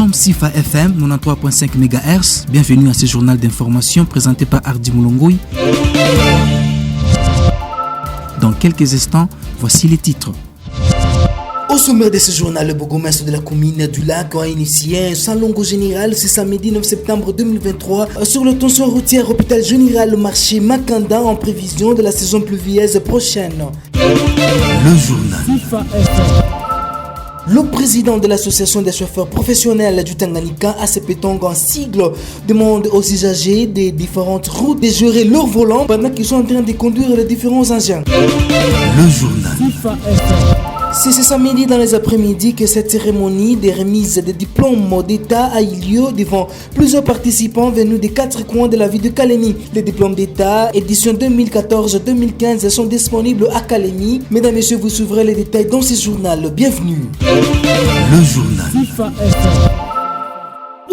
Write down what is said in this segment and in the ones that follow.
sommes Sifa FM 93.5 MHz. Bienvenue à ce journal d'information présenté par Hardy Moulongoui. Dans quelques instants, voici les titres. Au sommaire de ce journal, le bourgmestre de la commune du Lac a initié un salon général ce samedi 9 septembre 2023 sur le tension routière hôpital général marché Makanda en prévision de la saison pluvieuse prochaine. Le journal. Le président de l'association des chauffeurs professionnels du Tanganyika, ACPTONG en sigle, demande aux usagers des différentes routes de gérer leur volant pendant qu'ils sont en train de conduire les différents engins. Le journal. C'est ce samedi dans les après-midi que cette cérémonie de remise des diplômes d'État a eu lieu devant plusieurs participants venus des 4 coins de la ville de Kalemi. Les diplômes d'État édition 2014-2015 sont disponibles à Kalemi. Mesdames et messieurs, vous suivrez les détails dans ce journal. Bienvenue. Le journal.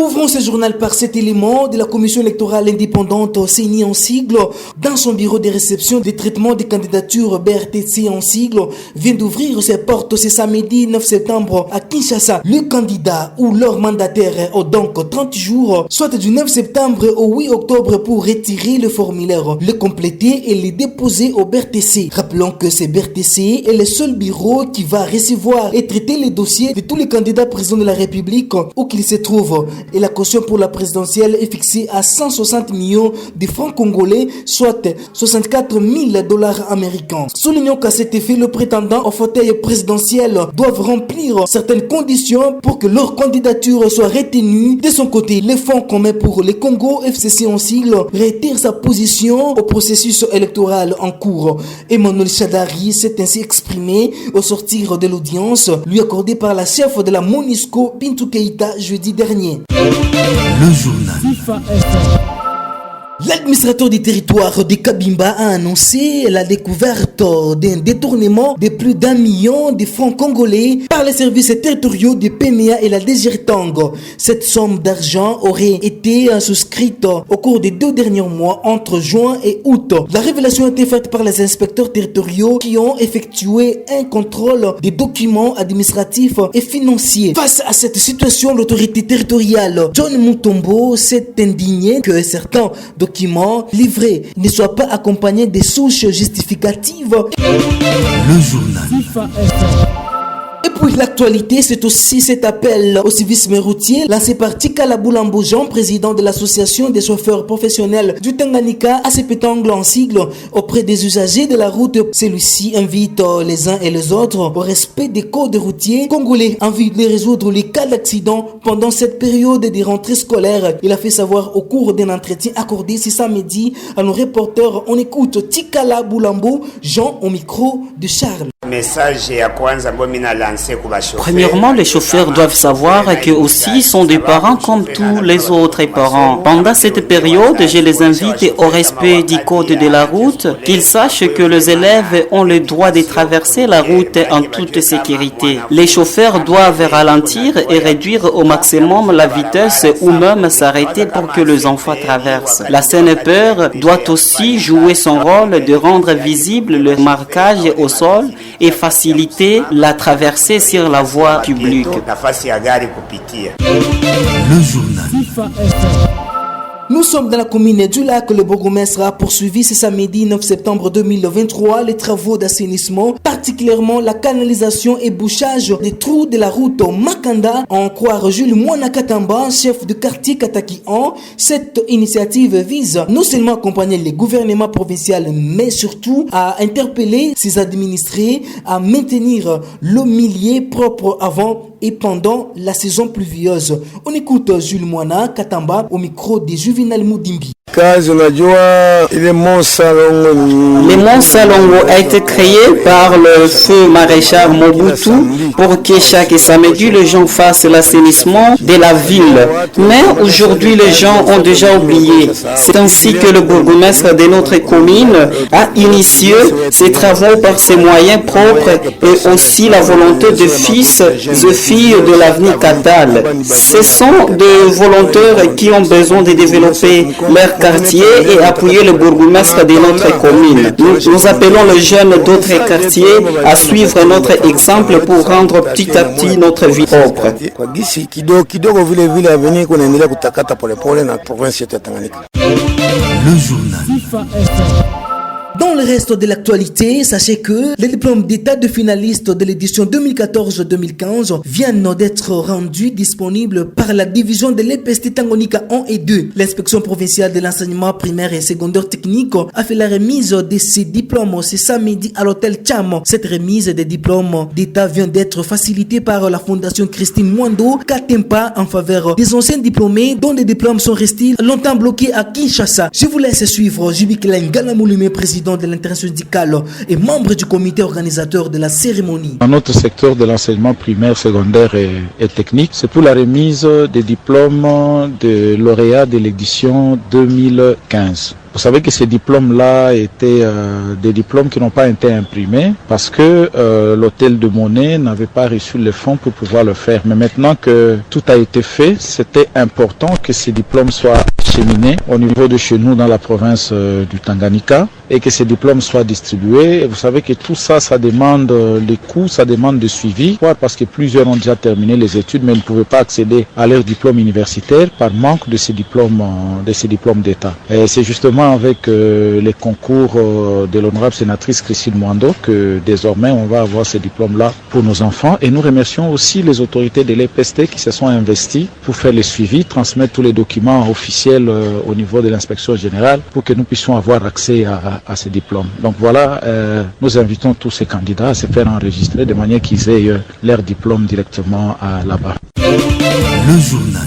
Ouvrons ce journal par cet élément de la commission électorale indépendante CENI en sigle. Dans son bureau de réception des traitements des candidatures BRTC en sigle, vient d'ouvrir ses portes ce samedi 9 septembre à Kinshasa. Le candidat ou leur mandataire ont donc 30 jours, soit du 9 septembre au 8 octobre pour retirer le formulaire, le compléter et le déposer au BRTC. Rappelons que ce BRTC est le seul bureau qui va recevoir et traiter les dossiers de tous les candidats présidents de la République où qu'ils se trouvent. Et la caution pour la présidentielle est fixée à 160 millions de francs congolais, soit 64 000 dollars américains. Soulignons qu'à cet effet, le prétendant au fauteuil présidentiel doivent remplir certaines conditions pour que leur candidature soit retenue. De son côté, le Fonds commun pour le Congo, FCC en sigle, retire sa position au processus électoral en cours. Emmanuel Chadari s'est ainsi exprimé au sortir de l'audience lui accordée par la chef de la MONUSCO, Bintou Keïta, jeudi dernier. Le journal. L'administrateur du territoire de Kabimba a annoncé la découverte d'un détournement de plus d'1 million de francs congolais par les services territoriaux de PMEA et la DGRTANG. Cette somme d'argent aurait été souscrite au cours des 2 derniers mois entre juin et août. La révélation a été faite par les inspecteurs territoriaux qui ont effectué un contrôle des documents administratifs et financiers. Face à cette situation, l'autorité territoriale John Mutombo s'est indigné que certains documents livrés ne soient pas accompagnés des souches justificatives. Le journal. Et puis l'actualité, c'est aussi cet appel au civisme routier lancé par Tikala Boulambo Jean, président de l'association des chauffeurs professionnels du Tanganyika, ACPTONG en sigle, auprès des usagers de la route. Celui-ci invite les uns et les autres au respect des codes routiers congolais en vue de résoudre les cas d'accident pendant cette période des rentrées scolaires. Il a fait savoir au cours d'un entretien accordé ce samedi à nos reporters. On écoute Tikala Boulambo Jean au micro de Charles. Premièrement, les chauffeurs doivent savoir qu'eux aussi sont des parents comme tous les autres parents. Pendant cette période, je les invite au respect du code de la route, qu'ils sachent que les élèves ont le droit de traverser la route en toute sécurité. Les chauffeurs doivent ralentir et réduire au maximum la vitesse ou même s'arrêter pour que les enfants traversent. La CNPR doit aussi jouer son rôle de rendre visible le marquage au sol et faciliter la traversée sur la voie publique. Le journal. Nous sommes dans la commune du Lac. Le bourgmestre a poursuivi ce samedi 9 septembre 2023 les travaux d'assainissement, particulièrement la canalisation et bouchage des trous de la route Makanda, en croire Jules Mouanakatamba, chef de quartier Kataki 1. Cette initiative vise non seulement à accompagner les gouvernements provinciaux, mais surtout à interpeller ses administrés à maintenir le milieu propre avant et pendant la saison pluvieuse. On écoute Jules Mouanakatamba au micro de Juvenal Moudimbi. Le Mont Salongo a été créé par le feu maréchal Mobutu pour que chaque samedi les gens fassent l'assainissement de la ville. Mais aujourd'hui les gens ont déjà oublié. C'est ainsi que le bourgmestre de notre commune a initié ces travaux par ses moyens propres et aussi la volonté de fils et filles de l'avenir Katal. Ce sont des volontaires qui ont besoin de développer leur chaque quartier et appuyer le bourgmestre de notre commune. Nous appelons les jeunes d'autres quartiers à suivre notre exemple pour rendre petit à petit notre vie propre. Le journal. Dans le reste de l'actualité, sachez que les diplômes d'état de finalistes de l'édition 2014-2015 viennent d'être rendus disponibles par la division de l'EPST Tanganyika 1 et 2. L'inspection provinciale de l'enseignement primaire et secondaire technique a fait la remise de ces diplômes ce samedi à l'hôtel Cham. Cette remise des diplômes d'état vient d'être facilitée par la fondation Christine Mwando Katempa en faveur des anciens diplômés dont les diplômes sont restés longtemps bloqués à Kinshasa. Je vous laisse suivre Jibikila Ngalamoulumé, président de l'intersyndical et membre du comité organisateur de la cérémonie. Dans notre secteur de l'enseignement primaire, secondaire et technique, c'est pour la remise des diplômes de lauréats de l'édition 2015. Vous savez que ces diplômes-là étaient des diplômes qui n'ont pas été imprimés parce que l'hôtel de Monet n'avait pas reçu les fonds pour pouvoir le faire. Mais maintenant que tout a été fait, c'était important que ces diplômes soient acheminés au niveau de chez nous dans la province du Tanganyika et que ces diplômes soient distribués. Et vous savez que tout ça, ça demande les coûts, ça demande de suivi. Pourquoi? Parce que plusieurs ont déjà terminé les études mais ne pouvaient pas accéder à leur diplôme universitaire par manque de ces diplômes d'État. Et c'est justement avec les concours de l'honorable sénatrice Christine Mwando que désormais on va avoir ces diplômes-là pour nos enfants. Et nous remercions aussi les autorités de l'EPST qui se sont investies pour faire le suivi, transmettre tous les documents officiels au niveau de l'inspection générale pour que nous puissions avoir accès à ces diplômes. Donc voilà, nous invitons tous ces candidats à se faire enregistrer de manière qu'ils aient leur diplôme directement là-bas. Le journal.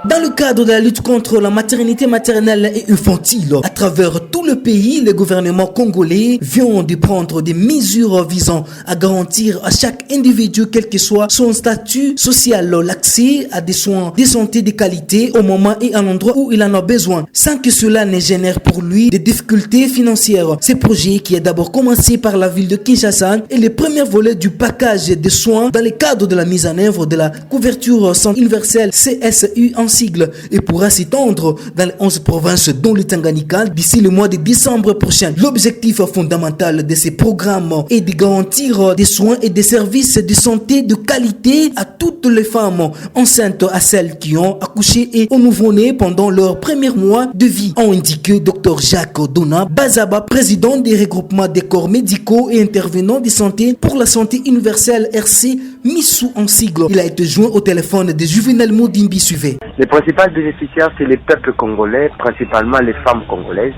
Dans le cadre de la lutte contre la maternité maternelle et infantile, à travers tout le pays, le gouvernement congolais vient de prendre des mesures visant à garantir à chaque individu, quel que soit son statut social, l'accès à des soins de santé de qualité au moment et à l'endroit où il en a besoin, sans que cela ne génère pour lui des difficultés financières. Ce projet, qui a d'abord commencé par la ville de Kinshasa, est le premier volet du package de soins dans le cadre de la mise en œuvre de la couverture santé universelle CSU en sigle et pourra s'étendre dans les 11 provinces dont le Tanganyika d'ici le mois de décembre prochain. L'objectif fondamental de ces programmes est de garantir des soins et des services de santé de qualité à toutes les femmes enceintes, à celles qui ont accouché et aux nouveau-nés pendant leur premier mois de vie, a indiqué Dr Jacques Dona Bazaba, président des regroupements des corps médicaux et intervenants de santé pour la santé universelle RC Missou en sigle. Il a été joint au téléphone de Juvenal Moudimbi Suvé. Les principaux bénéficiaires, c'est les peuples congolais, principalement les femmes congolaises,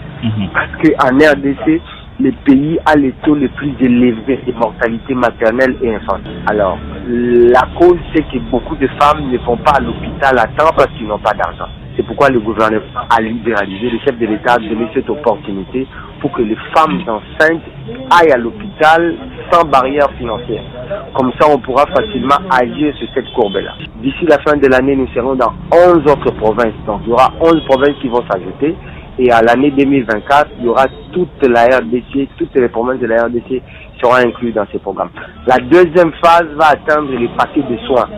parce qu'en RDC, le pays a les taux les plus élevés de mortalité maternelle et infantile. Alors, la cause, c'est que beaucoup de femmes ne vont pas à l'hôpital à temps parce qu'ils n'ont pas d'argent. C'est pourquoi le gouvernement a libéralisé, le chef de l'État a donné cette opportunité pour que les femmes enceintes aillent à l'hôpital sans barrière financière. Comme ça, on pourra facilement agir sur cette courbe-là. D'ici la fin de l'année, nous serons dans 11 autres provinces. Donc, il y aura 11 provinces qui vont s'ajouter. Et à l'année 2024, il y aura toute la RDC, toutes les provinces de la RDC seront incluses dans ces programmes. La deuxième phase va atteindre les paquets de soins.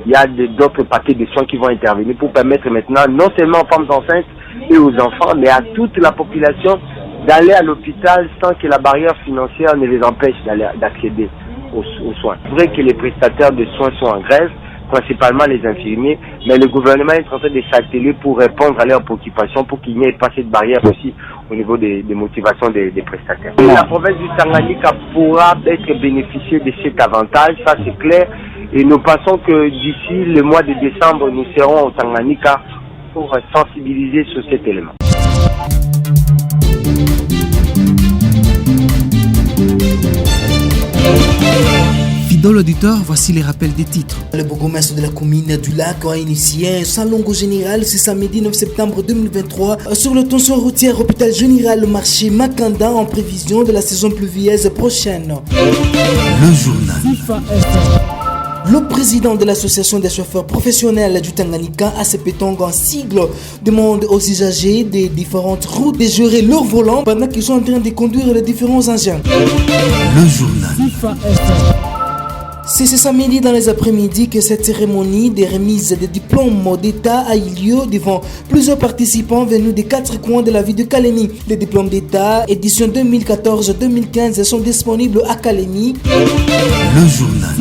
Il y a d'autres paquets de soins qui vont intervenir pour permettre maintenant, non seulement aux femmes enceintes et aux enfants, mais à toute la population d'aller à l'hôpital sans que la barrière financière ne les empêche d'accéder aux soins. C'est vrai que les prestataires de soins sont en grève, principalement les infirmiers, mais le gouvernement est en train de s'atteler pour répondre à leurs préoccupations pour qu'il n'y ait pas cette barrière aussi au niveau des motivations des prestataires. La province du Tanganyika pourra être bénéficiée de cet avantage, ça c'est clair, et nous pensons que d'ici le mois de décembre, nous serons au Tanganyika pour sensibiliser sur cet élément. Fidèle auditeur, voici les rappels des titres. Le bourgmestre de la commune du Lac a initié un salon général ce samedi 9 septembre 2023 sur le tronçon routier hôpital général marché Makanda en prévision de la saison pluvieuse prochaine. Le journal. Le président de l'association des chauffeurs professionnels du Tanganyika, ACPTong en sigle, demande aux usagers des différentes routes de gérer leur volant pendant qu'ils sont en train de conduire les différents engins. Le journal. C'est ce samedi dans les après-midi que cette cérémonie de remise des diplômes d'État a eu lieu devant plusieurs participants venus des 4 coins de la ville de Kalemi. Les diplômes d'État édition 2014-2015 sont disponibles à Kalemi. Le journal.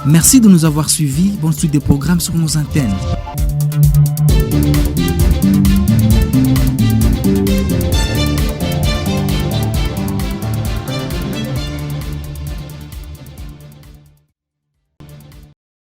Merci de nous avoir suivis. Bonne suite des programmes sur nos antennes.